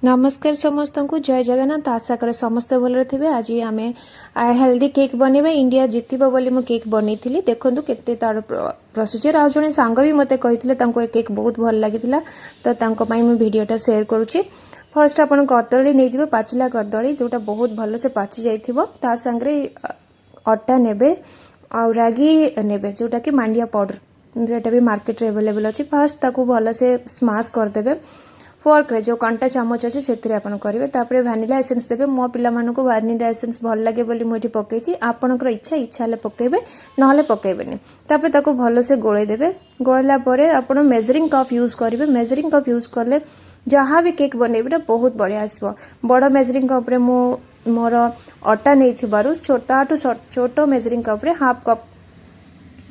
नमस्कार समस्त को जय जगन्नाथ। आशा करे समस्ते भल थे। आज आम हेल्दी केक बनवा इंडिया जितब बोली मु केक बनई देखूँ केते तार प्रोसीजर। आ जड़े सांग भी मत कही केक बहुत भल लगी तो मुझे भिडटा सेयार करुच्ची। फर्स्ट आप कदली नहीं पाचिला कदली जोटा बहुत भल से पाचि जाता सांगे अटा ने आ रागी ने जोटा कि मांडिया पाउडर जोटा भी मार्केट रे अवेलेबल अच्छी। फास्ट ताकू भल से स्माश करदे फोर्क रे जो कंटा चामच अच्छे से करेंगे। तापर भानिला एसेंस देवे। मो पिला मानक भानिला एसेंस भल लगे बोली मुझे पकई आपणकर इच्छा हेल्ले पकेबे ना पकेबेनि। तापर ताको भल से गोले देवे। गोलेला परे आपण मेजरिंग कप यूज करेंगे। मेजरिंग कप यूज कले जहाँ भी केक बनइबे बहुत बढ़िया आसो। बड़ मेजरिंग कप रे मोर अटा नहीं छोट मेजरिंग कप रे हाफ कप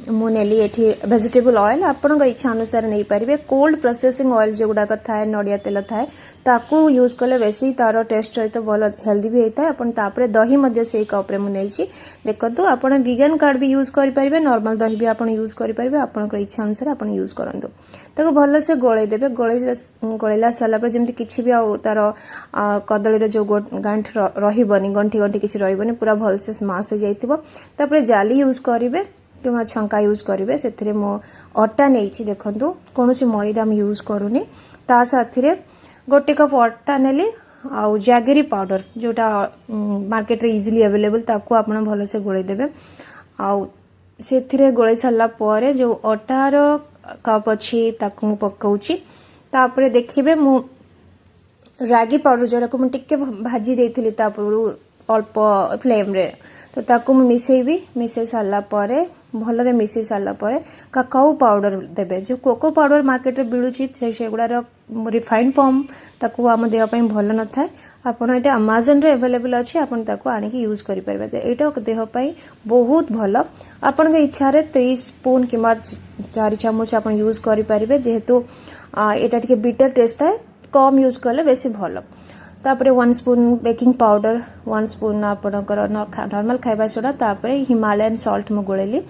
मुझे ये वेजिटेबल ऑयल आपण इच्छा अनुसार नहीं पारे। कोल्ड प्रोसेसिंग ऑयल जो गुड़ाक थाए नड़िया तेल थाए ताकू यूज कले बेसी तार टेस्ट सहित भल हेल्दी भी होता है। अपन दही से कप रे मुझे देखो आप विगन कार्ड भी यूज करेंगे। नॉर्मल दही भी आप यूज करेंगे। आपन इच्छा अनुसार आप यूज करूँ। ताको भल से गोले देवे। गोलेला सारापर जमी किसी भी तार कदली जो गांठ रही गंठी गंठी किसी रही पूरा भल से स्माश हो जाइए। जाली यूज करेंगे कि छंका यूज करेंगे। से मो अटा नहीं देखु कौन मैदा यूज करूनी। ता साथी गोटे कप अटा नेली आ जैगरी पाउडर जोटा मार्केट रे इजिली अवेलेबल ताकू आप भल से गोले देवे। से गोले सारा पर जो अटार कप अच्छी ताकू पकाउची। तापर देखिए मु रागी पाउडर जोटा को मुझे भाजी देती अल्प फ्लेम रे तो ताकू मिसेबी। मिसे सारा पर भल मिसई सारा पर काकाओ पाउडर देवे। जो कोको पाउडर मार्केट में मिलूची से गुड़ार रिफाइंड फॉर्म ताकू आम देहपाई भल न थाए। आपड़ ये अमेजन रे अवेलेबल अच्छी आपन ताकू आनिकी यूज करेंगे। यहाँ देहपाई बहुत भल। आपण इच्छा 3 स्पून कि 4 चामच आप यूज करेंगे। जेहेतु यहाँ टे बिटर टेस्ट थाए कम यूज कले बेसी भल। तापर 1 स्पून बेकिंग पाउडर 1 स्पून आपणकर नॉर्मल खाइबा सोडा तापर हिमालयन सॉल्ट मु गोलेली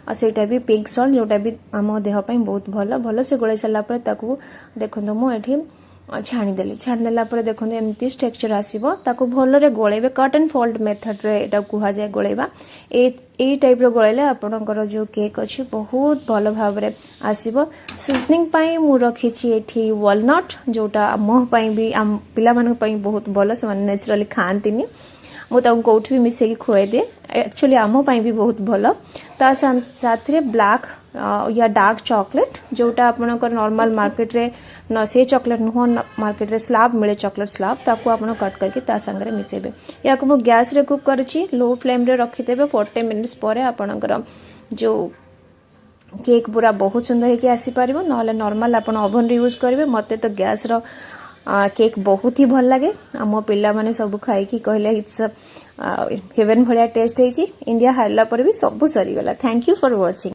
आ सेटा भी पिंक सॉल्ट जोटा भी आम देह पई बहुत भल। भल से गोले सारा पर ताकू देखो मु एठी छाणीदेली। छाणीदेला पर देखो एमती टेक्सचर आसीबो। ताकू भल रे गोलेबे। कट एंड फोल्ड मेथड रे एटा कुहा जाय गोलेबा। ए टाइप रो गोलेले आपणकर जो केक अछि बहुत भल भाव रे आसीबो। सीजनिंग पई मु रखिछि एठी वॉलनट जोटा मोह पई भी आम पिला मानक पई बहुत भल। से नेचुरली खांतिनी मु ताऊ कोठी भी मिसेकी खुआई दे। एक्चुअली आम पई भी बहुत भल। ता साथ रे ब्लैक या डार्क चॉकलेट जोटा आपणकर नॉर्मल मार्केट रे न से चॉकलेट नुह मार्केट रे स्लैब मिले चॉकलेट स्लैब ताकू आपण कट करके ता संगे मिसेबे। या को गैस रे कुक करछि लो फ्लेम रे रखिदेबे। 40 मिनिट्स पर आपणकर जो केक पूरा बहुत सुंदर होके आसी पारिबो। नहले नॉर्मल आपण ओवन रे यूज करेंगे। मते तो गैस रो केक बहुत ही भल लगे। आम पिला माने सब खाई कि कहले इट्स हेवन भलिया टेस्ट है। इंडिया हारला पर भी सब सरीगला। Thank you for watching.